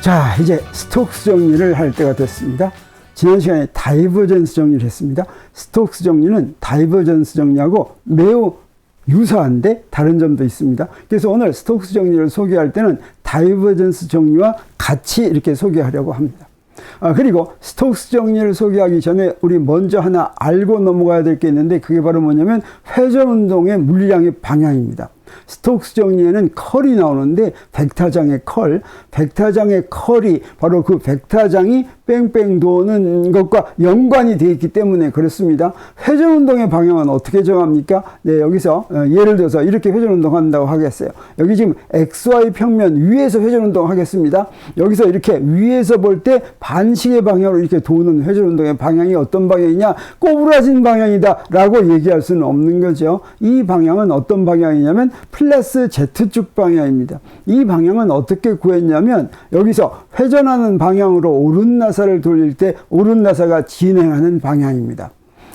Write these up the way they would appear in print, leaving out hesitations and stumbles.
자, 이제 스톡스 정리를 할 때가 됐습니다. 지난 시간에 다이버전스 정리를 했습니다. 스톡스 정리는 다이버전스 정리하고 매우 유사한데 다른 점도 있습니다. 그래서 오늘 스톡스 정리를 소개할 때는 다이버전스 정리와 같이 이렇게 소개하려고 합니다. 그리고 스톡스 정리를 소개하기 전에 우리 먼저 하나 알고 넘어가야 될 게 있는데, 그게 바로 뭐냐면 회전운동의 물량의 방향입니다. 스톡스 정리에는 컬이 나오는데 벡타장의 컬이 바로 그 벡타장이 뺑뺑 도는 것과 연관이 되어 있기 때문에 그렇습니다. 회전운동의 방향은 어떻게 정합니까? 네, 여기서 예를 들어서 이렇게 회전운동 한다고 하겠어요. 여기 지금 XY 평면 위에서 회전운동 하겠습니다. 여기서 이렇게 위에서 볼 때 반시계 방향으로 이렇게 도는 회전운동의 방향이 어떤 방향이냐? 꼬부라진 방향이다 라고 얘기할 수는 없는 거죠. 이 방향은 어떤 방향이냐면 플러스 Z축 방향입니다. 이 방향은 어떻게 구했냐면, 여기서 회전하는 방향으로 오른나사를 돌릴 때 오른나사가 진행하는 방향입니다.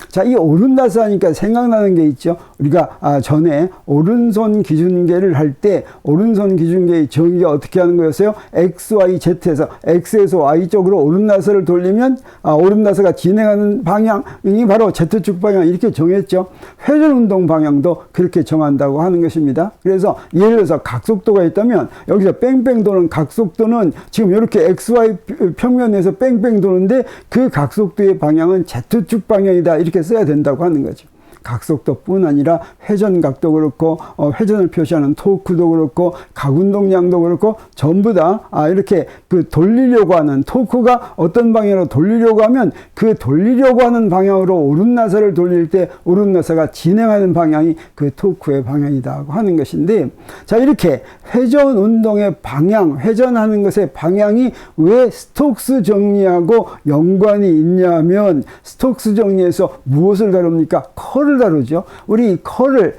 자, 이 오른나사 하니까 생각나는 게 있죠. 우리가 전에 오른손 기준계를 할 때 오른손 기준계의 정의가 어떻게 하는 거였어요? X, Y, Z에서 X에서 Y 쪽으로 오른나사를 돌리면 오른나사가 진행하는 방향이 바로 Z축 방향, 이렇게 정했죠. 회전운동 방향도 그렇게 정한다고 하는 것입니다. 그래서 예를 들어서 각속도가 있다면 여기서 뺑뺑 도는 각속도는 지금 이렇게 XY 평면에서 뺑뺑 도는데 그 각속도의 방향은 Z축 방향이다, 이렇게 써야 된다고 하는 거죠. 각속도뿐 아니라 회전각도 그렇고 회전을 표시하는 토크도 그렇고 각운동량도 그렇고 전부 다 이렇게 그 돌리려고 하는 토크가 어떤 방향으로 돌리려고 하면 그 돌리려고 하는 방향으로 오른나사를 돌릴 때 오른나사가 진행하는 방향이 그 토크의 방향이라고 하는 것인데, 자, 이렇게 회전 운동의 방향, 회전하는 것의 방향이 왜 스톡스 정리하고 연관이 있냐면, 스톡스 정리에서 무엇을 다룹니까? 컬을 다루죠. 우리 컬을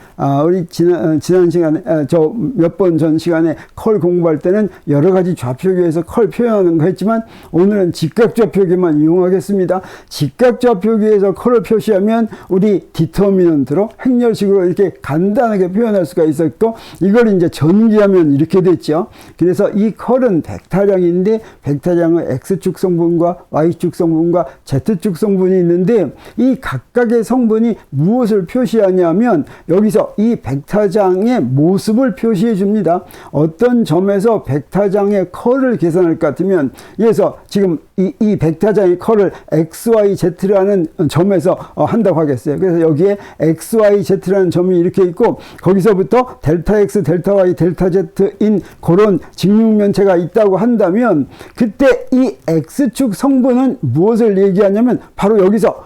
우리 지난 시간에 저 몇 번 전 시간에 컬 공부할 때는 여러 가지 좌표기에서 컬 표현하는 거 했지만, 오늘은 직각 좌표기만 이용하겠습니다. 직각 좌표기에서 컬을 표시하면 우리 디터미넌트로 행렬식으로 이렇게 간단하게 표현할 수가 있었고, 이걸 이제 전기하면 이렇게 됐죠. 그래서 이 컬은 벡타량인데, 벡타량은 X축 성분과 Y축 성분과 Z축 성분이 있는데, 이 각각의 성분이 무엇을 표시하냐면 여기서 이 벡타장의 모습을 표시해 줍니다. 어떤 점에서 벡타장의 컬을 계산할 것 같으면, 그래서 지금 이 벡타장의 컬을 XYZ라는 점에서 한다고 하겠어요. 그래서 여기에 XYZ라는 점이 이렇게 있고, 거기서부터 델타 X, 델타 Y, 델타 Z인 그런 직육면체가 있다고 한다면, 그때 이 X축 성분은 무엇을 얘기하냐면 바로 여기서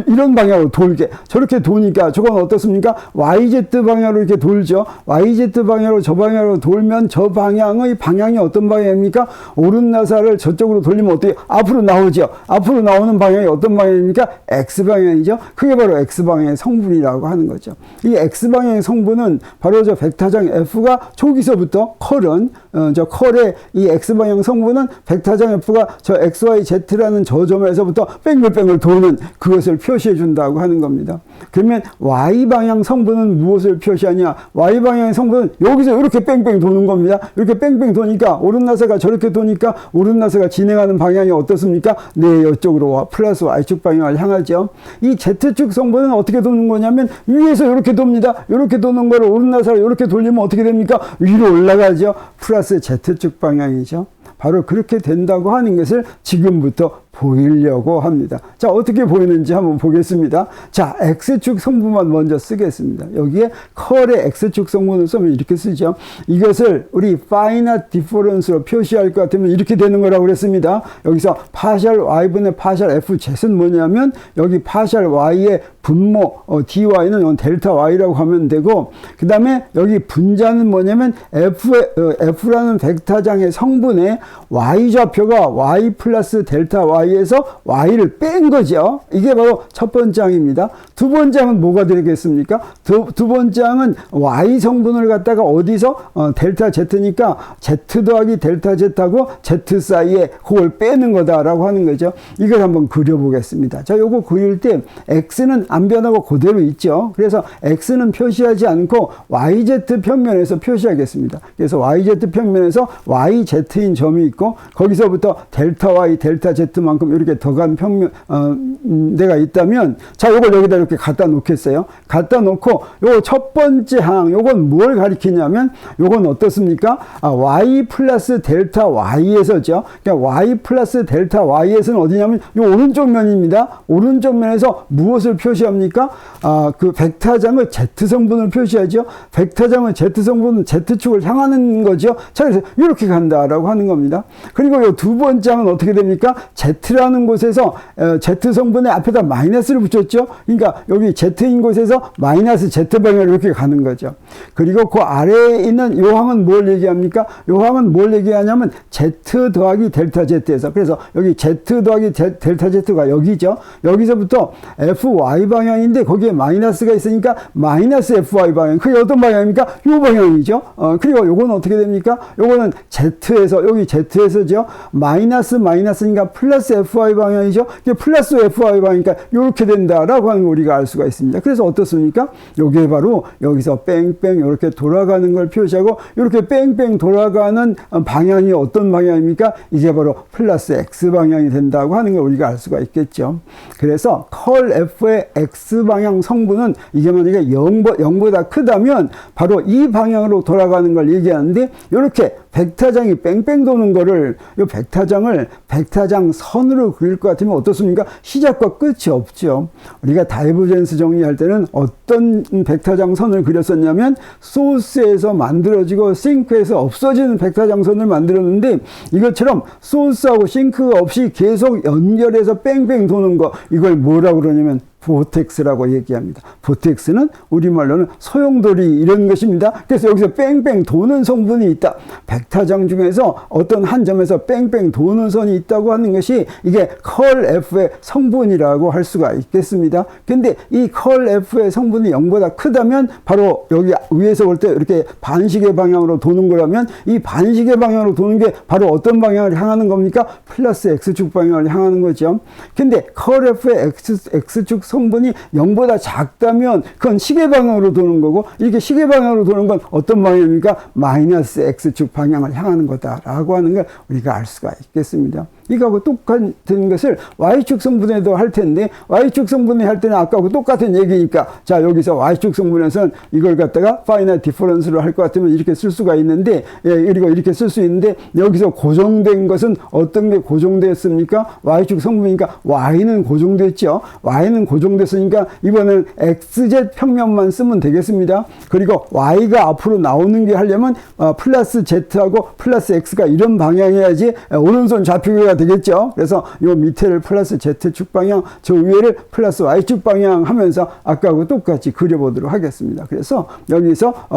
이런 방향으로 돌게, 저렇게 도니까 저건 어떻습니까? YZ 방향으로 이렇게 돌죠. YZ 방향으로 저 방향으로 돌면 저 방향의 방향이 어떤 방향입니까? 오른나사를 저쪽으로 돌리면 어떻게 앞으로 나오죠. 앞으로 나오는 방향이 어떤 방향입니까? X방향이죠. 그게 바로 X방향의 성분이라고 하는 거죠. 이 X방향의 성분은 바로 저 벡타장 F가 저기서부터 컬은 저 컬의 이 X방향 성분은 벡타장 F가 저 XYZ라는 저 점에서부터 뺑글뺑글 도는 그것을 표시해 준다고 하는 겁니다. 그러면 Y방향 성분은 무엇을 표시하냐? Y방향의 성분은 여기서 이렇게 뺑뺑 도는 겁니다. 이렇게 뺑뺑 도니까 오른나사가 저렇게 도니까 오른나사가 진행하는 방향이 어떻습니까? 네, 이쪽으로 플러스 Y축 방향을 향하죠. 이 Z축 성분은 어떻게 도는 거냐면 위에서 이렇게 돕니다. 이렇게 도는 거를 오른나사를 이렇게 돌리면 어떻게 됩니까? 위로 올라가죠. 플러스 Z축 방향이죠. 바로 그렇게 된다고 하는 것을 지금부터 보이려고 합니다. 자, 어떻게 보이는지 한번 보겠습니다. 자, X축 성분만 먼저 쓰겠습니다. 여기에 컬의 X축 성분을 쓰면 이렇게 쓰죠. 이것을 우리 finite difference로 표시할 것 같으면 이렇게 되는 거라고 그랬습니다. 여기서 파셜 Y분의 파셜 FZ는 뭐냐면 여기 파셜 Y의 분모 dy는 델타 Y라고 하면 되고, 그 다음에 여기 분자는 뭐냐면 F라는 벡타장의 성분에 Y좌표가 Y 플러스 델타 Y에서 Y를 뺀 거죠. 이게 바로 첫 번째 항입니다. 두 번째 항은 뭐가 되겠습니까? 두 번째 항은 Y 성분을 갖다가 어디서 델타 Z니까 Z 더하기 델타 Z하고 Z 사이에 그걸 빼는 거다라고 하는 거죠. 이걸 한번 그려보겠습니다. 자, 요거 그릴 때 X는 안 변하고 그대로 있죠. 그래서 x는 표시하지 않고 yz 평면에서 표시하겠습니다. 그래서 yz 평면에서 yz인 점이 있고 거기서부터 델타 y, 델타 z만큼 이렇게 더 간 평면 데가 있다면 자, 요걸 여기다 이렇게 갖다 놓겠어요. 갖다 놓고 요 첫 번째 항 요건 뭘 가리키냐면 요건 어떻습니까? y 플러스 델타 y에서죠. 그러니까 y 플러스 델타 y에서는 어디냐면 요 오른쪽 면입니다. 오른쪽 면에서 무엇을 표시합니까? 그 벡터장의 z성분을 표시하죠. 벡터장의 z성분은 z축을 향하는 거죠. 자, 그래서 이렇게 간다라고 하는 겁니다. 그리고 요 두 번째 항은 어떻게 됩니까? z라는 곳에서 z성분의 앞에다 마이너스를 붙였죠. 그러니까 여기 z인 곳에서 마이너스 z 방향으로 이렇게 가는 거죠. 그리고 그 아래에 있는 요 항은 뭘 얘기합니까? 요 항은 뭘 얘기하냐면 z 더하기 델타 z에서, 그래서 여기 z 더하기 델타 z가 여기죠. 여기서부터 fy 방향인데 거기에 마이너스가 있으니까 마이너스 fy 방향. 그게 어떤 방향입니까? 요 방향이죠. 그리고 요거는 어떻게 됩니까? 요거는 z에서, 여기 z에서죠. 마이너스니까 플러스 fy 방향이죠. 이게 플러스 fy 방향이니까 이렇게 된다라고 하는 걸 우리가 알 수가 있습니다. 그래서 어떻습니까? 요게 바로 여기서 뺑뺑 이렇게 돌아가는 걸 표시하고, 이렇게 뺑뺑 돌아가는 방향이 어떤 방향입니까? 이게 바로 플러스 x 방향이 된다고 하는 걸 우리가 알 수가 있겠죠. 그래서 컬 f의 x 방향 성분은 이게 만약에 0보다 크다면 바로 이 방향으로 돌아가는 걸 얘기하는데, 이렇게 벡터장이 뺑뺑 도는 거를, 이 벡터장 선으로 그릴 것 같으면 어떻습니까? 시작과 끝이 없죠. 우리가 다이버전스 정리할 때는 어떤 벡터장 선을 그렸었냐면, 소스에서 만들어지고 싱크에서 없어지는 벡터장 선을 만들었는데, 이것처럼 소스하고 싱크가 없이 계속 연결해서 뺑뺑 도는 거, 이걸 뭐라고 그러냐면 보텍스라고 얘기합니다. 보텍스는 우리말로는 소용돌이 이런 것입니다. 그래서 여기서 뺑뺑 도는 성분이 있다. 벡터장 중에서 어떤 한 점에서 뺑뺑 도는 선이 있다고 하는 것이 이게 컬 F의 성분이라고 할 수가 있겠습니다. 근데 이 컬 F의 성분이 0보다 크다면 바로 여기 위에서 볼 때 이렇게 반시계 방향으로 도는 거라면, 이 반시계 방향으로 도는 게 바로 어떤 방향을 향하는 겁니까? 플러스 X축 방향을 향하는 거죠. 근데 컬 F의 X축 성분이 0보다 작다면 그건 시계 방향으로 도는 거고, 이렇게 시계 방향으로 도는 건 어떤 방향입니까? 마이너스 X축 방향을 향하는 거다라고 하는 걸 우리가 알 수가 있겠습니다. 이거하고 똑같은 것을 Y축 성분에도 할 텐데, Y축 성분에 할 때는 아까하고 똑같은 얘기니까, 자, 여기서 Y축 성분에서는 이걸 갖다가 파이나이트 디퍼런스로 할 것 같으면 이렇게 쓸 수가 있는데, 그리고 이렇게 쓸 수 있는데, 여기서 고정된 것은 어떤 게 고정됐습니까? Y축 성분이니까 Y는 고정됐죠. Y는 고정됐으니까 이번엔 XZ 평면만 쓰면 되겠습니다. 그리고 Y가 앞으로 나오는 게 하려면 플러스 Z하고 플러스 X가 이런 방향이어야지 오른손 좌표가 되겠죠. 그래서 요 밑에를 플러스 Z축 방향, 저 위에를 플러스 Y축 방향 하면서 아까하고 똑같이 그려보도록 하겠습니다. 그래서 여기서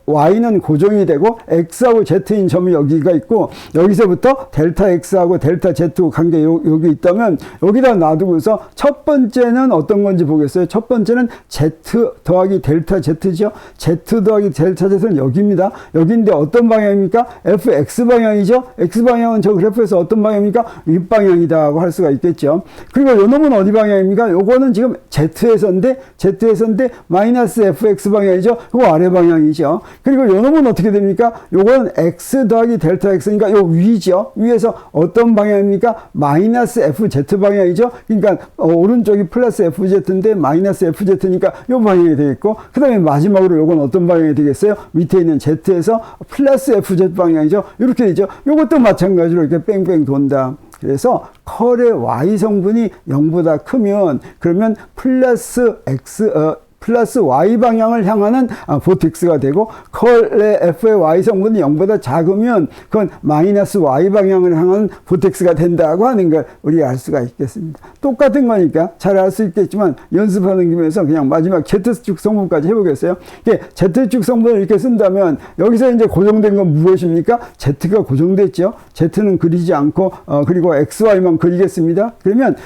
Y는 고정이 되고 X하고 Z인 점이 여기가 있고, 여기서부터 델타 X하고 델타 Z 관계 여기 있다면 여기다 놔두고서 첫 번째는 어떤 건지 보겠어요. 첫 번째는 Z 더하기 델타 Z죠. Z 더하기 델타 Z는 여기입니다. 여기인데 어떤 방향입니까? FX 방향이죠. X 방향은 저 그래프에서 어떤 방향입니까? 윗방향이다고 할 수가 있겠죠. 그리고 요 놈은 어디 방향입니까? 요거는 지금 Z에서인데 마이너스 FX 방향이죠. 요거 아래 방향이죠. 그리고 요 놈은 어떻게 됩니까? 요거는 X 더하기 델타 X니까 요 위죠. 위에서 어떤 방향입니까? 마이너스 FZ 방향이죠. 그러니까 오른쪽이 플러스 FZ인데 마이너스 FZ니까 요 방향이 되겠고, 그 다음에 마지막으로 요건 어떤 방향이 되겠어요? 밑에 있는 Z에서 플러스 FZ 방향이죠. 이렇게 되죠. 요것도 마찬가지로 이렇게 뺑뺑 돈다. 그래서 컬의 Y 성분이 0보다 크면 그러면 플러스 Y 방향을 향하는 보텍스가 되고, 컬의 F의 Y 성분이 0보다 작으면 그건 마이너스 Y 방향을 향하는 보텍스가 된다고 하는 걸 우리가 알 수가 있겠습니다. 똑같은 거니까 잘 알 수 있겠지만 연습하는 김에서 그냥 마지막 Z축 성분까지 해보겠어요. Z축 성분을 이렇게 쓴다면 여기서 이제 고정된 건 무엇입니까? Z가 고정됐죠. Z는 그리지 않고 그리고 XY만 그리겠습니다. 그러면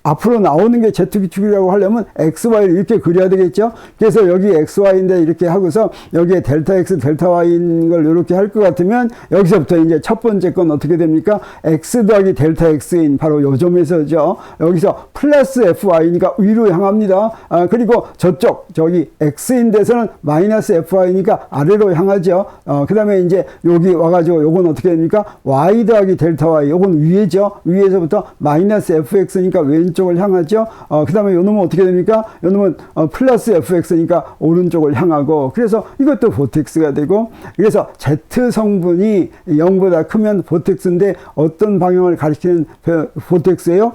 앞으로 나오는 게 Z축이라고 하려면 XY를 이렇게 그려야 되겠죠. 그래서 여기 XY인데 이렇게 하고서 여기에 델타 X, 델타 Y인 걸 이렇게 할 것 같으면 여기서부터 이제 첫 번째 건 어떻게 됩니까? X 더하기 델타 X인 바로 요 점에서죠. 여기서 플러스 FY니까 위로 향합니다. 그리고 저기 X인 데서는 마이너스 FY니까 아래로 향하죠. 그 다음에 이제 여기 와가지고 요건 어떻게 됩니까? Y 더하기 델타 Y, 요건 위에죠. 위에서부터 마이너스 FX니까 왼쪽을 향하죠. 그 다음에 요 놈은 어떻게 됩니까? 요 놈은 플러스 FX니까 오른쪽을 향하고, 그래서 이것도 보텍스가 되고, 그래서 Z 성분이 0보다 크면 보텍스인데 어떤 방향을 가리키는 보텍스예요?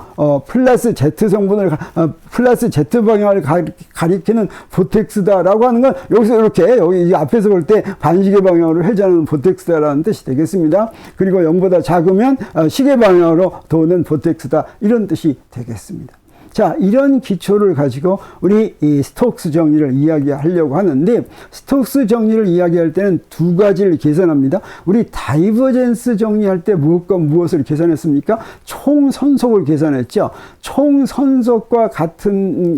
플러스 Z 성분을 플러스 Z 방향을 가리키는 보텍스다라고 하는 건 여기서 이렇게 여기 앞에서 볼 때 반시계 방향으로 회전하는 보텍스다라는 뜻이 되겠습니다. 그리고 0보다 작으면 시계 방향으로 도는 보텍스다, 이런 뜻이 되겠습니다. 자, 이런 기초를 가지고 우리 이 스톡스 정리를 이야기하려고 하는데, 스톡스 정리를 이야기할 때는 두 가지를 계산합니다. 우리 다이버젠스 정리할 때 무엇과 무엇을 계산했습니까? 총선속을 계산했죠. 총선속과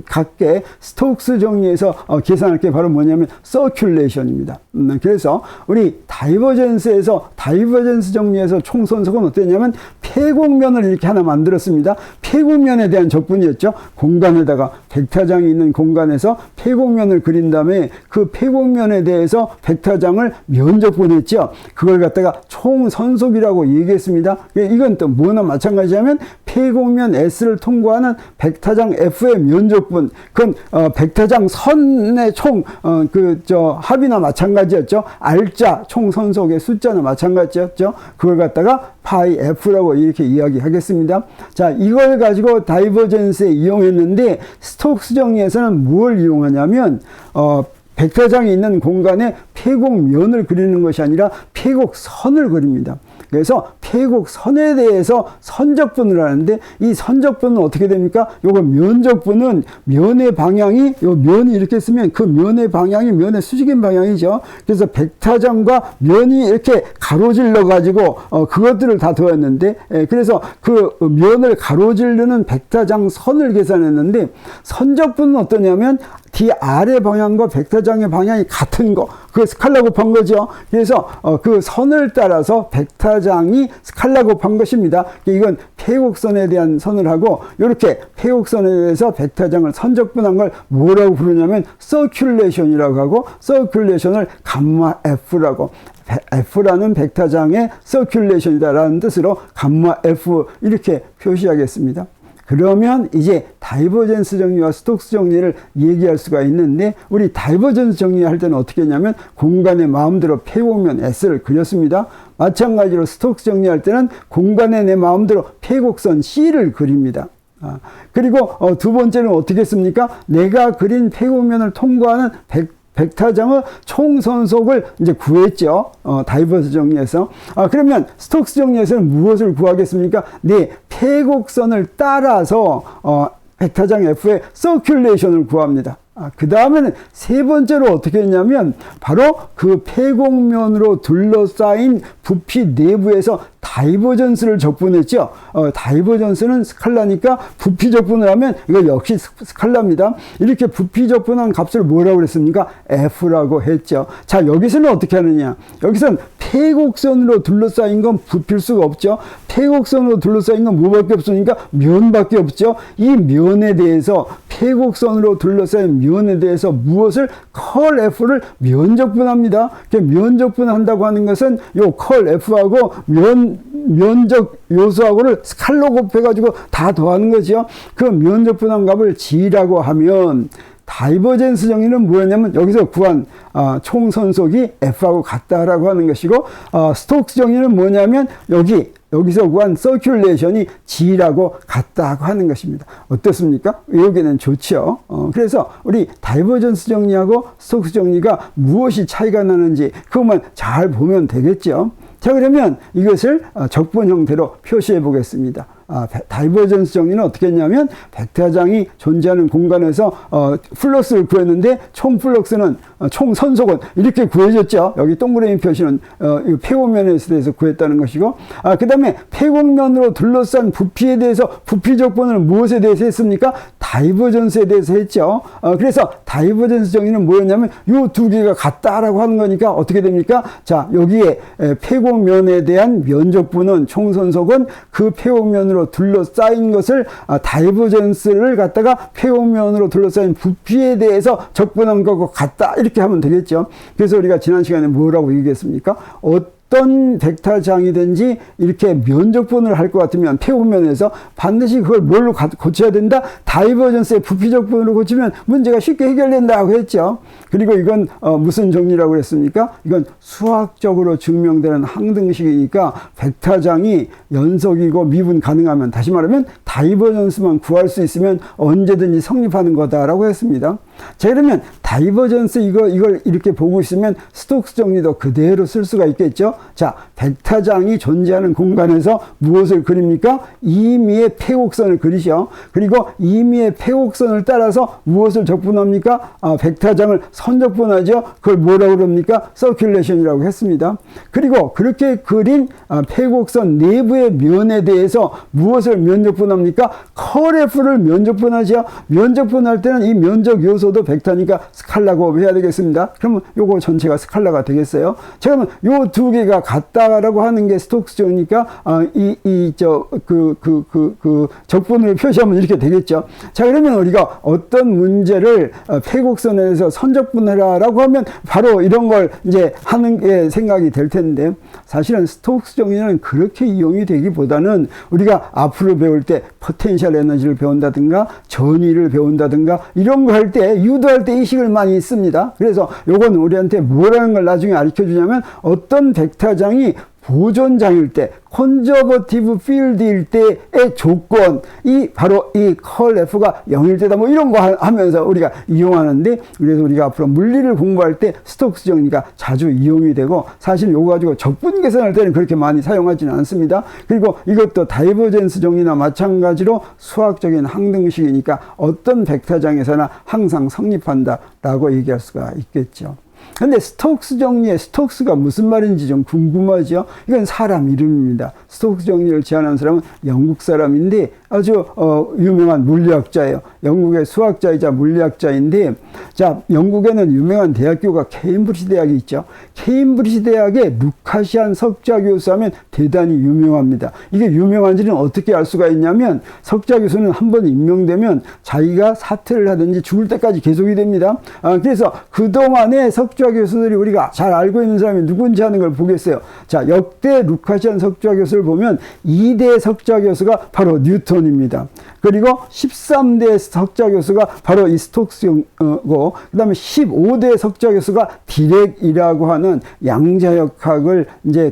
같게 스톡스 정리에서 계산할 게 바로 뭐냐면 서큘레이션입니다. 그래서 우리 다이버젠스 정리에서 총선속은 어땠냐면 폐곡면을 이렇게 하나 만들었습니다. 폐곡면에 대한 적분이었죠. 공간에다가 벡터장이 있는 공간에서 폐곡면을 그린 다음에 그 폐곡면에 대해서 벡터장을 면적분했죠. 그걸 갖다가 총선속이라고 얘기했습니다. 이건 또 뭐나 마찬가지냐면 폐곡면 S를 통과하는 벡터장 F의 면적분, 그건 벡터장 선의 총 합이나 마찬가지였죠. R자 총선속의 숫자나 마찬가지였죠. 그걸 갖다가 파이 F라고 이렇게 이야기하겠습니다. 자, 이걸 가지고 다이버전스에 이용했는데, 스톡스 정리에서는 뭘 이용하냐면 벡터장이 있는 공간에 폐곡면을 그리는 것이 아니라 폐곡선을 그립니다. 그래서 폐곡선에 대해서 선적분을 하는데, 이 선적분은 어떻게 됩니까? 요거 면적분은 면의 방향이, 요 면이 이렇게 쓰면 그 면의 방향이 면의 수직인 방향이죠. 그래서 벡터장과 면이 이렇게 가로질러 가지고 그것들을 다 더했는데, 그래서 그 면을 가로지르는 벡터장 선을 계산했는데, 선적분은 어떠냐면 D 아래 방향과 벡터장의 방향이 같은 거, 그 스칼라 곱한 거죠. 그래서 그 선을 따라서 벡터장이 스칼라 곱한 것입니다. 이건 폐곡선에 대한 선을 하고, 이렇게 폐곡선에 대해서 벡터장을 선적분한 걸 뭐라고 부르냐면 서큘레이션이라고 하고, 서큘레이션을 감마 F라고, F라는 벡터장의 서큘레이션이다라는 뜻으로 감마 F 이렇게 표시하겠습니다. 그러면 이제 다이버전스 정리와 스톡스 정리를 얘기할 수가 있는데, 우리 다이버전스 정리할 때는 어떻게 했냐면 공간에 마음대로 폐곡면 S를 그렸습니다. 마찬가지로 스톡스 정리할 때는 공간에 내 마음대로 폐곡선 C를 그립니다. 그리고 두 번째는 어떻게 했습니까? 내가 그린 폐곡면을 통과하는 벡터장의 총선속을 이제 구했죠. 다이버스 정리에서. 그러면 스톡스 정리에서는 무엇을 구하겠습니까? 네, 폐곡선을 따라서 벡터장 F의 서큘레이션을 구합니다. 그 다음에는 세 번째로 어떻게 했냐면 바로 그 폐곡면으로 둘러싸인 부피 내부에서 다이버전스를 적분했죠. 다이버전스는 스칼라니까 부피 적분을 하면 이거 역시 스칼라입니다. 이렇게 부피 적분한 값을 뭐라고 그랬습니까? F라고 했죠. 자, 여기서는 어떻게 하느냐? 여기서는 폐곡선으로 둘러싸인 건 부피일 수가 없죠. 폐곡선으로 둘러싸인 건 뭐밖에 없으니까 면밖에 없죠. 이 면에 대해서, 폐곡선으로 둘러싸인 면에 대해서 무엇을? 컬 F를 면적분합니다. 면적분한다고 하는 것은 요 컬 F하고 면적 요소하고를 스칼로 곱해가지고 다 더하는 거죠. 그 면적분한 값을 G라고 하면, 다이버전스 정리는 뭐였냐면 여기서 구한 총선속이 F하고 같다라고 하는 것이고, 스톡스 정리는 뭐냐면 여기서 구한 서큘레이션이 G라고 같다고 하는 것입니다. 어떻습니까? 여기는 좋죠. 그래서 우리 다이버전스 정리하고 스톡스 정리가 무엇이 차이가 나는지 그것만 잘 보면 되겠죠. 자, 그러면 이것을 적분 형태로 표시해 보겠습니다. 다이버전스 정리는 어떻게 했냐면 벡터장이 존재하는 공간에서 플럭스를 구했는데 총 플럭스는 총 선속은 이렇게 구해졌죠. 여기 동그라미 표시는 폐곡면에 대해서 구했다는 것이고, 그 다음에 폐곡면으로 둘러싼 부피에 대해서 부피 적분을 무엇에 대해서 했습니까? 다이버전스에 대해서 했죠. 그래서 다이버전스 정리는 뭐였냐면 요 두 개가 같다라고 하는 거니까 어떻게 됩니까? 자, 여기에 폐곡면에 대한 면적분은 총선속은 그 폐곡면으로 둘러싸인 것을 다이버전스를 갖다가 폐곡면으로 둘러싸인 부피에 대해서 적분한 것과 같다, 이렇게 하면 되겠죠. 그래서 우리가 지난 시간에 뭐라고 얘기했습니까? 어떤 벡터장이든지 이렇게 면적분을 할 것 같으면 폐곡면에서 반드시 그걸 뭘로 고쳐야 된다? 다이버전스의 부피적분으로 고치면 문제가 쉽게 해결된다고 했죠. 그리고 이건 무슨 정리라고 그랬습니까? 이건 수학적으로 증명되는 항등식이니까 벡터장이 연속이고 미분 가능하면, 다시 말하면 다이버전스만 구할 수 있으면 언제든지 성립하는 거다라고 했습니다. 자, 그러면 다이버전스 이걸 이렇게 보고 있으면 스톡스 정리도 그대로 쓸 수가 있겠죠. 자, 벡터장이 존재하는 공간에서 무엇을 그립니까? 이미의 폐곡선을 그리죠. 그리고 이미의 폐곡선을 따라서 무엇을 적분합니까? 벡터장을 선적분하죠. 그걸 뭐라고 그럽니까? 서큘레이션이라고 했습니다. 그리고 그렇게 그린 폐곡선 내부의 면에 대해서 무엇을 면적분합니까? 컬F를 면적분하죠. 면적분할 때는 이 면적 요소도 벡터니까 스칼라고 해야 되겠습니다. 그러면 요거 전체가 스칼라가 되겠어요. 자, 그러면 요 두 개가 같다라고 하는 게 스톡스 정리니까 적분을 표시하면 이렇게 되겠죠. 자, 그러면 우리가 어떤 문제를 폐곡선에서 선적분해라라고 하면 바로 이런 걸 이제 하는 게 생각이 될 텐데, 사실은 스톡스 정리는 그렇게 이용이 되기보다는 우리가 앞으로 배울 때 포텐셜 에너지를 배운다든가 전위를 배운다든가 이런 거 할 때 유도할 때 이 식을 많이 씁니다. 그래서 요건 우리한테 뭐라는 걸 나중에 가르쳐 주냐면, 어떤 벡터장이 보존장일 때, 컨저버티브 필드일 때의 조건이 바로 이 컬 F가 0일 때다, 뭐 이런 거 하면서 우리가 이용하는데, 그래서 우리가 앞으로 물리를 공부할 때 스톡스 정리가 자주 이용이 되고, 사실 요거 가지고 적분 계산할 때는 그렇게 많이 사용하지는 않습니다. 그리고 이것도 다이버전스 정리나 마찬가지로 수학적인 항등식이니까 어떤 벡터장에서나 항상 성립한다라고 얘기할 수가 있겠죠. 근데 스톡스 정리의 스톡스가 무슨 말인지 좀 궁금하죠? 이건 사람 이름입니다. 스톡스 정리를 제안한 사람은 영국 사람인데 아주 유명한 물리학자예요. 영국의 수학자이자 물리학자인데, 자, 영국에는 유명한 대학교가 케임브리지 대학이 있죠. 케임브리지 대학의 루카시안 석좌 교수하면 대단히 유명합니다. 이게 유명한지는 어떻게 알 수가 있냐면, 석좌 교수는 한번 임명되면 자기가 사퇴를 하든지 죽을 때까지 계속이 됩니다. 그래서 그동안의 석좌 교수들이 우리가 잘 알고 있는 사람이 누군지 하는 걸 보겠어요. 자, 역대 루카시안 석좌 교수를 보면 2대 석좌 교수가 바로 뉴턴입니다. 그리고 13대 석좌 교수가 바로 이 스톡스고, 그 다음에 15대 석좌 교수가 디렉이라고 하는 양자역학을 이제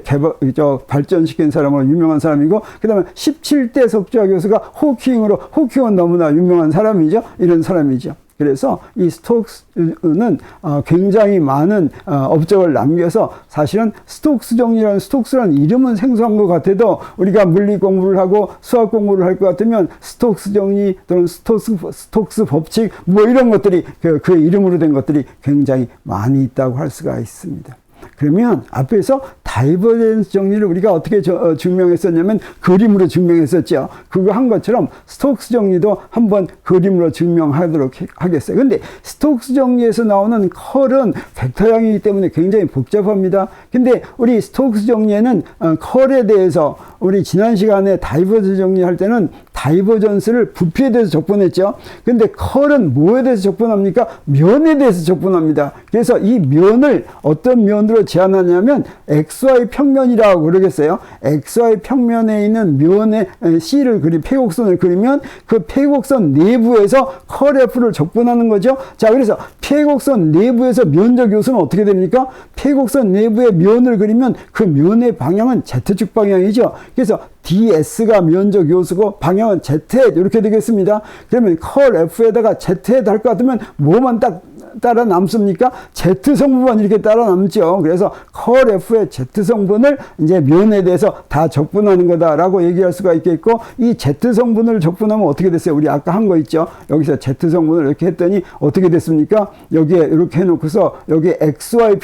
발전시킨 사람으로 유명한 사람이고, 그 다음에 17대 석좌 교수가 호킹은 너무나 유명한 사람이죠. 이런 사람이죠. 그래서 이 스톡스는 굉장히 많은 업적을 남겨서, 사실은 스톡스 정리라는, 스톡스라는 이름은 생소한 것 같아도 우리가 물리 공부를 하고 수학 공부를 할 것 같으면 스톡스 정리 또는 스톡스 법칙 뭐 이런 것들이 그 이름으로 된 것들이 굉장히 많이 있다고 할 수가 있습니다. 그러면 앞에서 다이버전스 정리를 우리가 어떻게 증명했었냐면 그림으로 증명했었죠. 그거 한 것처럼 스톡스 정리도 한번 그림으로 증명하도록 하겠어요. 근데 스톡스 정리에서 나오는 컬은 벡터형이기 때문에 굉장히 복잡합니다. 근데 우리 스톡스 정리에는 컬에 대해서 우리 지난 시간에 다이버전스 정리할 때는 다이버전스를 부피에 대해서 적분했죠. 근데 컬은 뭐에 대해서 적분합니까? 면에 대해서 적분합니다. 그래서 이 면을 어떤 면으로 제한하냐면 XY 평면이라고 그러겠어요. XY 평면에 있는 면의 C를 폐곡선을 그리면 그 폐곡선 내부에서 컬 F를 적분하는 거죠. 자, 그래서 폐곡선 내부에서 면적 요소는 어떻게 됩니까? 폐곡선 내부의 면을 그리면 그 면의 방향은 Z축 방향이죠. 그래서 DS가 면적 요소고 방향은 Z 이렇게 되겠습니다. 그러면 컬 F에다가 Z 할 것 같으면 뭐만 딱 따라 남습니까? Z 성분만 이렇게 따라 남죠. 그래서 컬 F의 Z 성분을 이제 면에 대해서 다 적분하는 거다라고 얘기할 수가 있겠고, 이 Z 성분을 적분하면 어떻게 됐어요? 우리 아까 한 거 있죠? 여기서 Z 성분을 이렇게 했더니 어떻게 됐습니까? 여기에 이렇게 해놓고서 여기 XY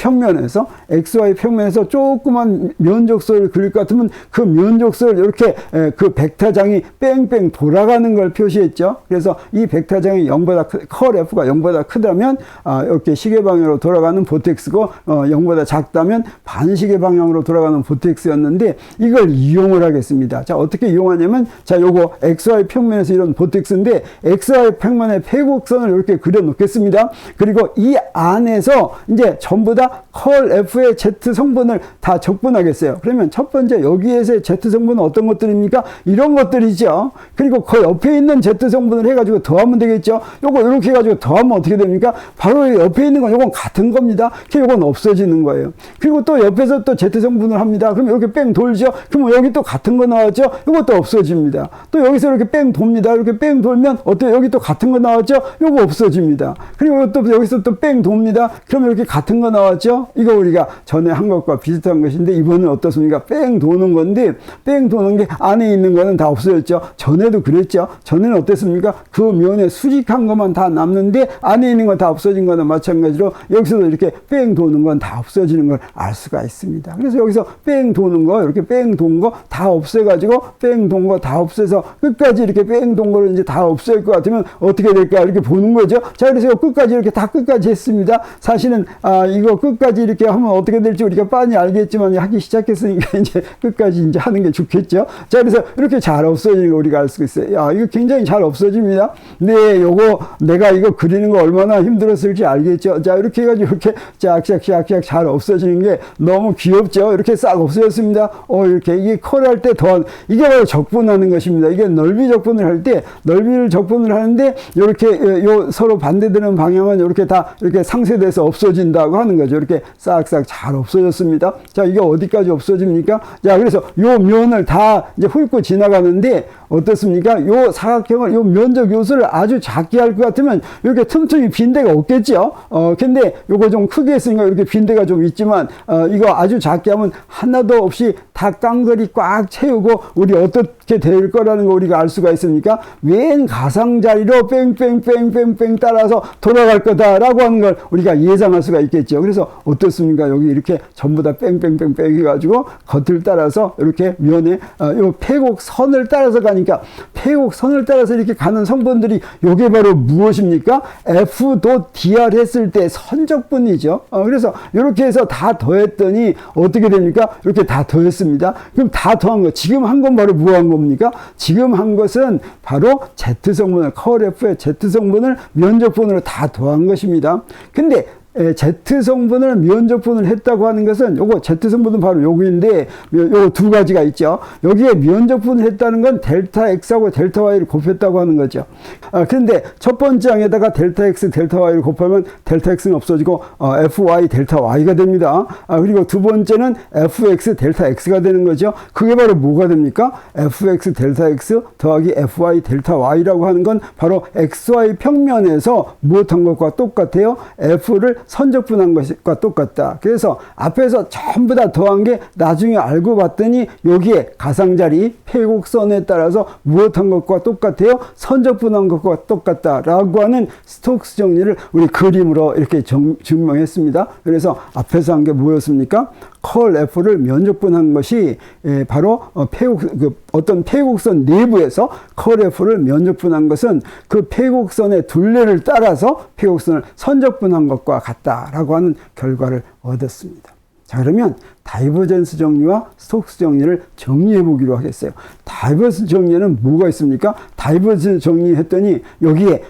평면에서 조그만 면적소를 그릴 것 같으면 그 면적소를 이렇게 그 벡터장이 뺑뺑 돌아가는 걸 표시했죠. 그래서 이 벡터장이 0보다 컬 F가 0보다 크다면 이렇게 시계 방향으로 돌아가는 보텍스고 0보다 작다면 반시계 방향으로 돌아가는 보텍스였는데, 이걸 이용을 하겠습니다. 자, 어떻게 이용하냐면, 자, 요거 XY 평면에서 이런 보텍스인데 XY 평면에 폐곡선을 이렇게 그려 놓겠습니다. 그리고 이 안에서 이제 전부 다 컬 F의 Z 성분을 다 적분하겠어요. 그러면 첫 번째 여기에서의 Z 성분은 어떤 것들입니까? 이런 것들이죠. 그리고 그 옆에 있는 Z 성분을 해가지고 더하면 되겠죠. 요거 이렇게 해가지고 더하면 어떻게 됩니까? 바로 옆에 있는 건 요건 같은 겁니다. 요건 없어지는 거예요. 그리고 또 옆에서 또 Z 성분을 합니다. 그럼 이렇게 뺑 돌죠. 그럼 여기 또 같은 거 나왔죠. 요것도 없어집니다. 또 여기서 이렇게 뺑 돕니다. 이렇게 뺑 돌면 어때요? 여기 또 같은 거 나왔죠. 요거 없어집니다. 그리고 또 여기서 또 뺑 돕니다. 그러면 이렇게 같은 거 나왔죠. 이거 우리가 전에 한 것과 비슷한 것인데, 이번은 어떻습니까? 뺑 도는 건데, 뺑 도는 게 안에 있는 거는 다 없어졌죠. 전에도 그랬죠. 전에는 어땠습니까? 그 면에 수직한 것만 다 남는데 안에 있는 건 다 없어진 거나 마찬가지로 여기서도 이렇게 뺑 도는 건 다 없어지는 걸 알 수가 있습니다. 그래서 여기서 뺑 도는 거, 이렇게 뺑 돈 거 다 없애가지고 뺑 돈 거 다 없애서 끝까지 이렇게 뺑 돈 거를 이제 다 없앨 것 같으면 어떻게 될까? 이렇게 보는 거죠. 자, 그래서 끝까지 이렇게 다 끝까지 했습니다. 사실은 이거 끝까지 이렇게 하면 어떻게 될지 우리가 빤히 알겠지만 하기 시작했으니까 이제 끝까지 이제 하는 게 좋겠죠. 자, 그래서 이렇게 잘 없어지는 거 우리가 알 수 있어요. 야, 이거 굉장히 잘 없어집니다. 네, 요거 내가 이거 그리는 거 얼마나 힘들었을지 알겠죠. 자, 이렇게 해가지고 이렇게 쫙쫙쫙쫙 잘 없어지는 게 너무 귀엽죠. 이렇게 싹 없어졌습니다. 이렇게 이게 컬할 때 더한, 이게 바로 적분하는 것입니다. 이게 넓이 적분을 할 때 넓이를 적분을 하는데 이렇게 요 서로 반대되는 방향은 이렇게 다 이렇게 상쇄돼서 없어진다고 하는 거죠. 이렇게 싹싹 잘 없어졌습니다. 자, 이게 어디까지 없어집니까? 자, 그래서 요 면을 다 이제 훑고 지나가는데 어떻습니까? 요 사각형을, 요 면적 요소를 아주 작게 할 것 같으면 이렇게 틈틈이 빈대가 없겠죠? 근데 요거 좀 크게 했으니까 이렇게 빈대가 좀 있지만, 이거 아주 작게 하면 하나도 없이 다 깡그리 꽉 채우고 우리 어떻게 될 거라는 거 우리가 알 수가 있습니까? 웬 가상자리로 뺑뺑뺑뺑뺑 따라서 돌아갈 거다라고 하는 걸 우리가 예상할 수가 있겠죠. 그래서 어떻습니까? 여기 이렇게 전부 다 뺑뺑뺑뺑 해가지고 겉을 따라서 이렇게 면에 요 폐곡선을 따라서 가니까, 폐곡선을 따라서 이렇게 가는 성분들이 요게 바로 무엇입니까? F.dr 했을 때 선적분이죠. 그래서 이렇게 해서 다 더했더니 어떻게 됩니까? 이렇게 다 더했습니다. 그럼 다 더한 거, 지금 한 건 바로 뭐 한 겁니까? 지금 한 것은 바로 Z성분을, 컬 F의 Z성분을 면적분으로 다 더한 것입니다. 근데 Z성분을 면적분을 했다고 하는 것은 요거 Z성분은 바로 요거인데, 요 두 가지가 있죠. 여기에 면적분을 했다는 건 델타 X하고 델타 Y를 곱했다고 하는 거죠. 그런데 첫 번째 항에다가 델타 X, 델타 Y를 곱하면 델타 X는 없어지고 FY, 델타 Y가 됩니다. 그리고 두 번째는 FX, 델타 X가 되는 거죠. 그게 바로 뭐가 됩니까? FX, 델타 X 더하기 FY, 델타 Y라고 하는 건 바로 XY 평면에서 무엇한 것과 똑같아요? F를 선적분한 것과 똑같다. 그래서 앞에서 전부 다 더한 게 나중에 알고 봤더니 여기에 가상자리 폐곡선에 따라서 무엇한 것과 똑같아요? 선적분한 것과 똑같다라고 하는 스톡스 정리를 우리 그림으로 이렇게 증명했습니다. 그래서 앞에서 한 게 뭐였습니까? 컬 F를 면적분한 것이 바로 어떤 폐곡선 내부에서 컬 F를 면적분한 것은 그 폐곡선의 둘레를 따라서 폐곡선을 선적분한 것과 같다라고 하는 결과를 얻었습니다. 자, 그러면 다이버전스 정리와 스톡스 정리를 정리해 보기로 하겠어요. 다이버전스 정리에는 뭐가 있습니까? 다이버전스 정리했더니 여기에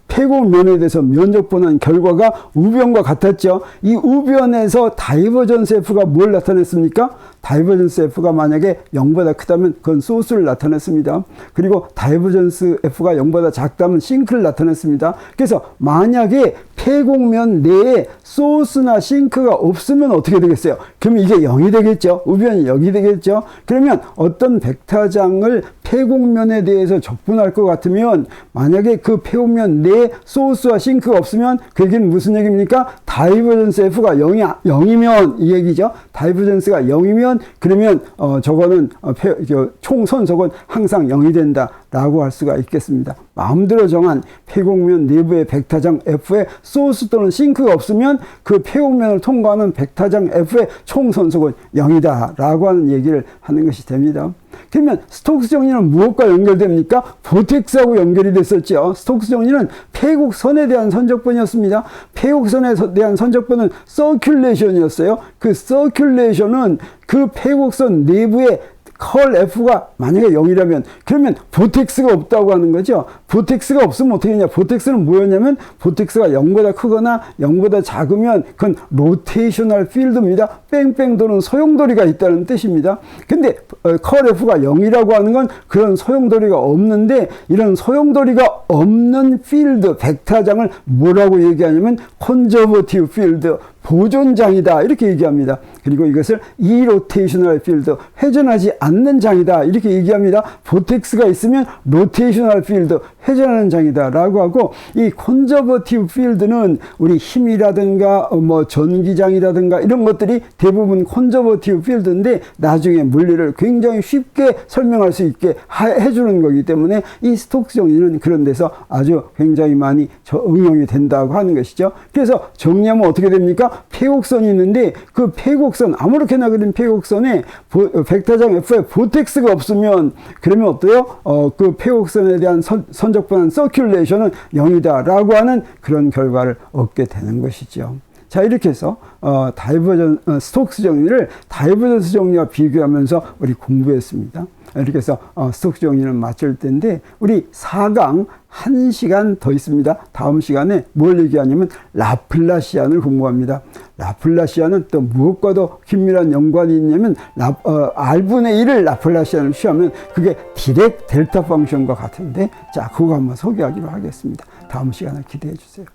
폐곡면에 대해서 면적분한 결과가 우변과 같았죠. 이 우변에서 다이버전스 F가 뭘 나타냈습니까? 다이버전스 F가 만약에 0보다 크다면 그건 소스를 나타냈습니다. 그리고 다이버전스 F가 0보다 작다면 싱크를 나타냈습니다. 그래서 만약에 폐곡면 내에 소스나 싱크가 없으면 어떻게 되겠어요? 그러면 이게 0이 되겠죠. 우변이 0이 되겠죠. 그러면 어떤 벡터장을 폐곡면에 대해서 적분할 것 같으면 만약에 그 폐곡면 내에 소스와 싱크가 없으면 그 얘기는 무슨 얘기입니까? 다이버전스 F가 0이면 이 얘기죠. 다이버전스가 0이면 그러면 저거는 총 선속은 항상 0이 된다라고 할 수가 있겠습니다. 마음대로 정한 폐곡면 내부의 백타장 F에 소스 또는 싱크가 없으면 그 폐곡면을 통과하는 백타장 F의 총 선속은 0이다 라고 하는 얘기를 하는 것이 됩니다. 그러면 스톡스 정리는 무엇과 연결됩니까? 보텍스하고 연결이 됐었죠. 스톡스 정리는 폐곡선에 대한 선적분이었습니다. 폐곡선에 대한 선적분은 서큘레이션이었어요. 그 서큘레이션은 그 폐곡선 내부에 컬 F가 만약에 0이라면 그러면 보텍스가 없다고 하는 거죠. 보텍스가 없으면 어떻게 되냐. 보텍스는 뭐였냐면 보텍스가 0보다 크거나 0보다 작으면 그건 로테이셔널 필드입니다. 뺑뺑 도는 소용돌이가 있다는 뜻입니다. 근데 컬 F가 0이라고 하는 건 그런 소용돌이가 없는데 이런 소용돌이가 없는 필드 벡터장을 뭐라고 얘기하냐면 컨저버티브 필드 보존장이다 이렇게 얘기합니다. 그리고 이것을 이로테이셔널 필드 회전하지 않는 장이다 이렇게 얘기합니다. 보텍스가 있으면 로테이셔널 필드 회전하는 장이다 라고 하고 이 컨저버티브 필드는 우리 힘이라든가 뭐 전기장이라든가 이런 것들이 대부분 컨저버티브 필드인데 나중에 물리를 굉장히 쉽게 설명할 수 있게 해주는 거기 때문에 이 스톡스 정리는 그런 데서 아주 굉장히 많이 응용이 된다고 하는 것이죠. 그래서 정리하면 어떻게 됩니까? 폐곡선이 있는데 그 폐곡선 아무렇게나 그린 폐곡선에 벡터장 F에 보텍스가 없으면 그러면 어때요? 그 폐곡선에 대한 선적분한 서큘레이션은 0이다 라고 하는 그런 결과를 얻게 되는 것이죠. 자, 이렇게 해서 스톡스 정리를 다이버전스 정리와 비교하면서 우리 공부했습니다. 이렇게 해서 스톡스 정리는 마칠 텐데 우리 4강 1시간 더 있습니다. 다음 시간에 뭘 얘기하냐면 라플라시안을 공부합니다. 라플라시안은 또 무엇과도 긴밀한 연관이 있냐면 R분의 1을 라플라시안을 취하면 그게 디렉 델타 펑션과 같은데 자, 그거 한번 소개하기로 하겠습니다. 다음 시간을 기대해 주세요.